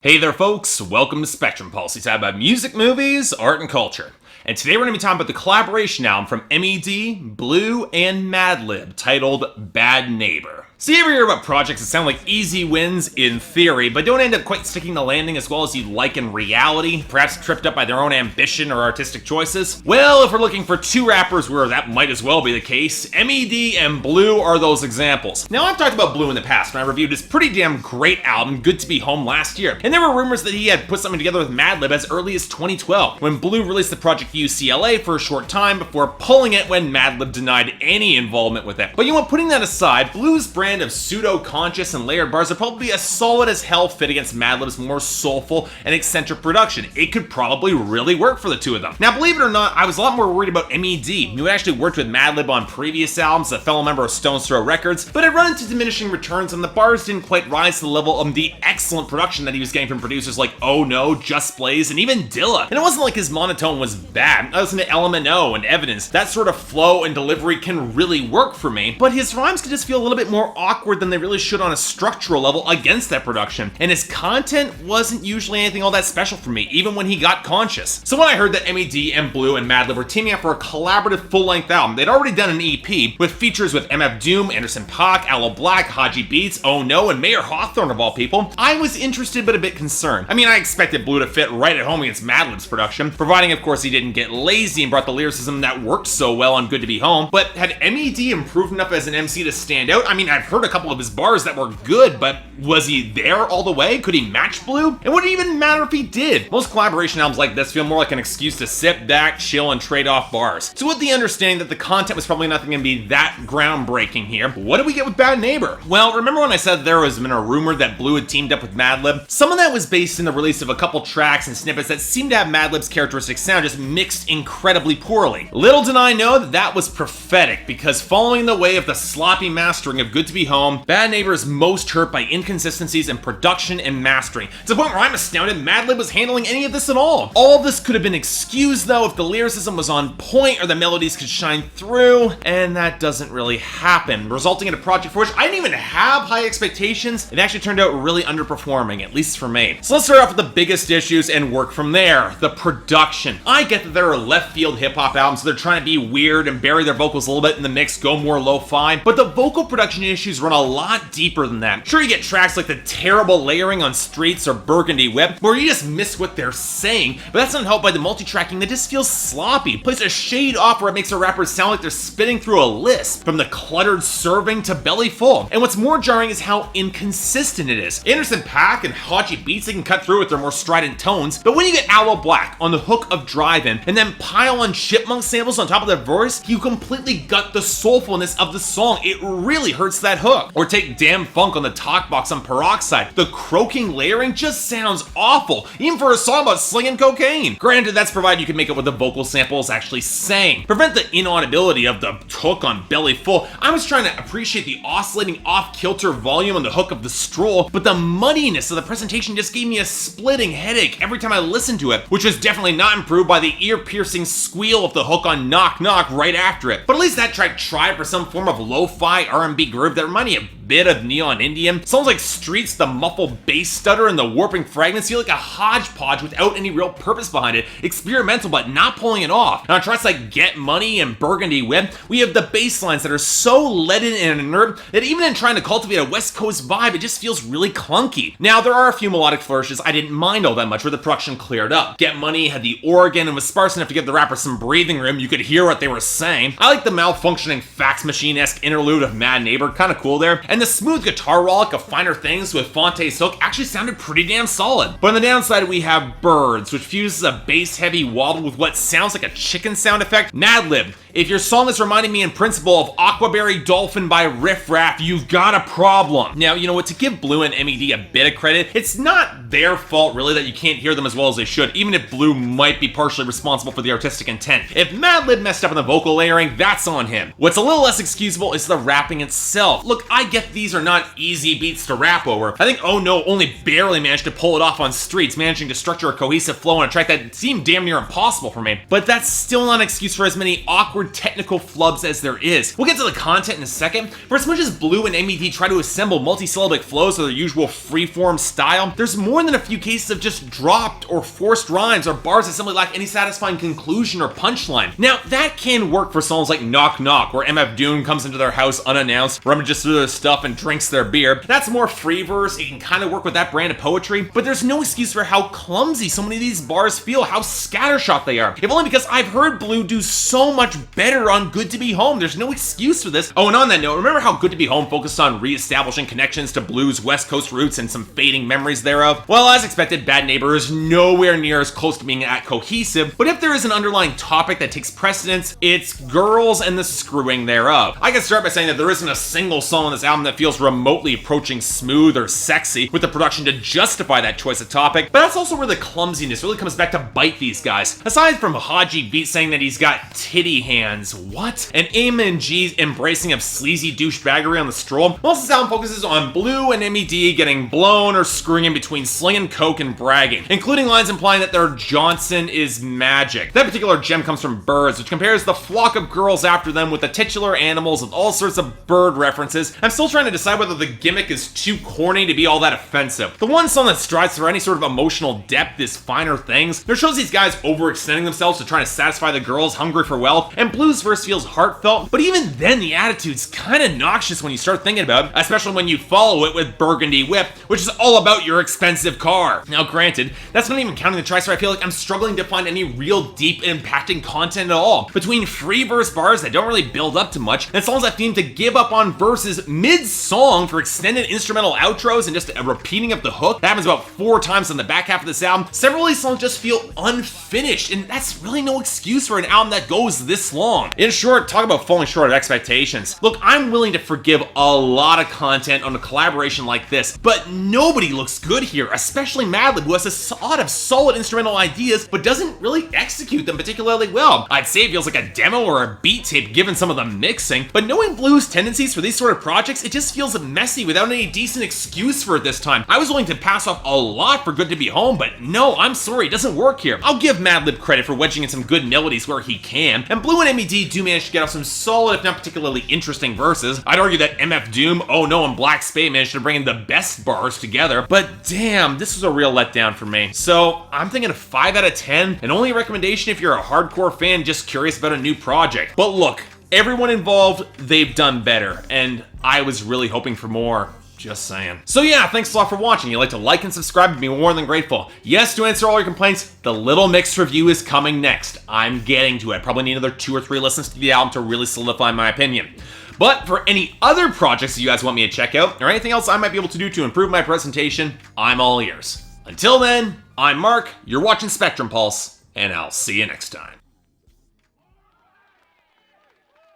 Hey there folks, welcome to Spectrum Pulse. We talk about music, movies, art, and culture. And today we're going to be talking about the collaboration album from MED, Blue, and Madlib titled Bad Neighbor. So you ever hear about projects that sound like easy wins in theory, but don't end up quite sticking the landing as well as you'd like in reality, perhaps tripped up by their own ambition or artistic choices? Well, if we're looking for two rappers where that might as well be the case, MED and Blue are those examples. Now I've talked about Blue in the past when I reviewed his pretty damn great album, Good to Be Home, last year, and there were rumors that he had put something together with Madlib as early as 2012, when Blue released the project UCLA for a short time before pulling it when Madlib denied any involvement with it. But you know what, putting that aside, Blue's brand of pseudo-conscious and layered bars are probably as solid as hell fit against Madlib's more soulful and eccentric production. It could probably really work for the two of them. Now, believe it or not, I was a lot more worried about MED, who had actually worked with Madlib on previous albums, a fellow member of Stone's Throw Records, but had run into diminishing returns and the bars didn't quite rise to the level of the excellent production that he was getting from producers like Oh No, Just Blaze, and even Dilla. And it wasn't like his monotone was bad. I listened to LMNO and Evidence. That sort of flow and delivery can really work for me, but his rhymes could just feel a little bit more awkward than they really should on a structural level against that production, and his content wasn't usually anything all that special for me, even when he got conscious. So when I heard that MED and Blue and Madlib were teaming up for a collaborative full-length album, they'd already done an EP with features with MF Doom, Anderson .Paak, Aloe Black, Haji Beats, Oh No, and Mayor Hawthorne of all people. I was interested but a bit concerned. I mean, I expected Blue to fit right at home against Madlib's production, providing of course he didn't get lazy and brought the lyricism that worked so well on Good to Be Home, but had MED improved enough as an MC to stand out? I mean, I've heard a couple of his bars that were good, but was he there all the way? Could he match Blue? And would it even matter if he did? Most collaboration albums like this feel more like an excuse to sit back, chill, and trade off bars. So with the understanding that the content was probably not going to be that groundbreaking here, what did we get with Bad Neighbor? Well, remember when I said there was been a rumor that Blue had teamed up with Madlib? Some of that was based in the release of a couple tracks and snippets that seemed to have Madlib's characteristic sound just mixed incredibly poorly. Little did I know that that was prophetic, because following the way of the sloppy mastering of Good to Be Home, Bad Neighbor is most hurt by inconsistencies in production and mastering, to the point where I'm astounded Madlib was handling any of this at all. All of this could have been excused though if the lyricism was on point or the melodies could shine through, and that doesn't really happen, resulting in a project for which I didn't even have high expectations. It actually turned out really underperforming, at least for me. So let's start off with the biggest issues and work from there. The production. I get that there are left field hip hop albums, so they're trying to be weird and bury their vocals a little bit in the mix, go more lo-fi, but the vocal production issues run a lot deeper than that. Sure, you get tracks like the terrible layering on Streets or Burgundy Whip, where you just miss what they're saying, but that's not helped by the multi-tracking that just feels sloppy. Plays a shade off where it makes a rapper sound like they're spitting through a lisp, from the cluttered serving to belly full. And what's more jarring is how inconsistent it is. Anderson .Paak and Haji Beats, they can cut through with their more strident tones, but when you get Aloe Black on the hook of Drive-In, and then pile on Chipmunk samples on top of their verse, you completely gut the soulfulness of the song. It really hurts that hook. Or take Damn Funk on the talk box on Peroxide. The croaking layering just sounds awful, even for a song about slinging cocaine. Granted, that's provided you can make it what the vocal sample is actually saying. Prevent the inaudibility of the hook on Belly Full. I was trying to appreciate the oscillating off-kilter volume on the hook of The Stroll, but the muddiness of the presentation just gave me a splitting headache every time I listened to it, which was definitely not improved by the ear-piercing squeal of the hook on Knock Knock right after it. But at least that track tried for some form of lo-fi R&B groove that reminded me a bit of Neon Indian. Sounds like Streets, the muffled bass stutter and the warping fragments feel like a hodgepodge without any real purpose behind it. Experimental but not pulling it off. And on tracks like Get Money and Burgundy Whip, we have the bass lines that are so leaden and inert that even in trying to cultivate a West Coast vibe, it just feels really clunky. Now, there are a few melodic flourishes I didn't mind all that much where the production cleared up. Get Money had the organ and was sparse enough to give the rapper some breathing room. You could hear what they were saying. I like the malfunctioning fax machine-esque interlude of Mad Neighbor, kind of cool there. And the smooth guitar rollick of Finer Things with Phonte's hook actually sounded pretty damn solid. But on the downside, we have Birds, which fuses a bass-heavy wobble with what sounds like a chicken sound effect. Madlib, if your song is reminding me in principle of Aquaberry Dolphin by Riff Raff, you've got a problem. Now, you know what, to give Blue and MED a bit of credit, it's not their fault really that you can't hear them as well as they should, even if Blue might be partially responsible for the artistic intent. If Madlib messed up in the vocal layering, that's on him. What's a little less excusable is the rapping itself. Look, I get like these are not easy beats to rap over. I think Oh No only barely managed to pull it off on Streets, managing to structure a cohesive flow on a track that seemed damn near impossible for me. But that's still not an excuse for as many awkward technical flubs as there is. We'll get to the content in a second. For as much as Blue and MED try to assemble multisyllabic flows with their usual freeform style, there's more than a few cases of just dropped or forced rhymes or bars that simply lack any satisfying conclusion or punchline. Now, that can work for songs like Knock Knock, where MF Doom comes into their house unannounced, rummages through their stuff, and drinks their beer. That's more free verse, it can kind of work with that brand of poetry, but there's no excuse for how clumsy so many of these bars feel, how scattershot they are. If only because I've heard Blue do so much better on Good to Be Home. There's no excuse for this. Oh, and on that note, remember how Good to Be Home focused on re-establishing connections to Blue's West Coast roots and some fading memories thereof? Well, as expected, Bad Neighbor is nowhere near as close to being that cohesive, but if there is an underlying topic that takes precedence, it's girls and the screwing thereof. I can start by saying that there isn't a single song on this album that feels remotely approaching smooth or sexy with the production to justify that choice of topic, but that's also where the clumsiness really comes back to bite these guys. Aside from Haji Beat saying that he's got titty hands, what? And Eamon G's embracing of sleazy douchebaggery on the stroll, most of this album focuses on Blue and MED getting blown or screwing in between slinging coke and bragging, including lines implying that their Johnson is magic. That particular gem comes from Birds, which compares the flock of girls after them with the titular animals with all sorts of bird references. I'm still trying to decide whether the gimmick is too corny to be all that offensive. The one song that strives for any sort of emotional depth is Finer Things. There shows these guys overextending themselves to try to satisfy the girls hungry for wealth, and Blue's verse feels heartfelt, but even then the attitude's kinda noxious when you start thinking about it, especially when you follow it with Burgundy Whip, which is all about your expensive car. Now granted, that's not even counting the tracks where I feel like I'm struggling to find any real deep impacting content at all. Between free verse bars that don't really build up to much, and songs that seem to give up on verses mid-song for extended instrumental outros and just a repeating of the hook, that happens about 4 times on the back half of this album, several of these songs just feel unfinished, and that's really no excuse for an album that goes this long. In short, talk about falling short of expectations. Look, I'm willing to forgive a lot of content on a collaboration like this, but nobody looks good here, especially Madlib, who has a lot of solid instrumental ideas, but doesn't really execute them particularly well. I'd say it feels like a demo or a beat tape given some of the mixing, but knowing Blue's tendencies for these sort of projects, it just feels messy without any decent excuse for it this time. I was willing to pass off a lot for Good to Be Home, but no, I'm sorry, it doesn't work here. I'll give Madlib credit for wedging in some good melodies where he can, and Blue and MED do manage to get off some solid, if not particularly interesting verses. I'd argue that MF Doom, Oh No, and Black Spade managed to bring in the best bars together, but damn, this was a real letdown for me. So I'm thinking a 5 out of 10, and only a recommendation if you're a hardcore fan just curious about a new project. But look, everyone involved, they've done better, and I was really hoping for more. Just saying. So yeah, thanks a lot for watching. You'd like to like and subscribe and be more than grateful. Yes, to answer all your complaints, the Little Mix review is coming next. I'm getting to it. I probably need another 2 or 3 listens to the album to really solidify my opinion. But for any other projects that you guys want me to check out, or anything else I might be able to do to improve my presentation, I'm all ears. Until then, I'm Mark, you're watching Spectrum Pulse, and I'll see you next time.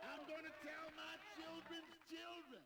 I'm gonna tell my children's children.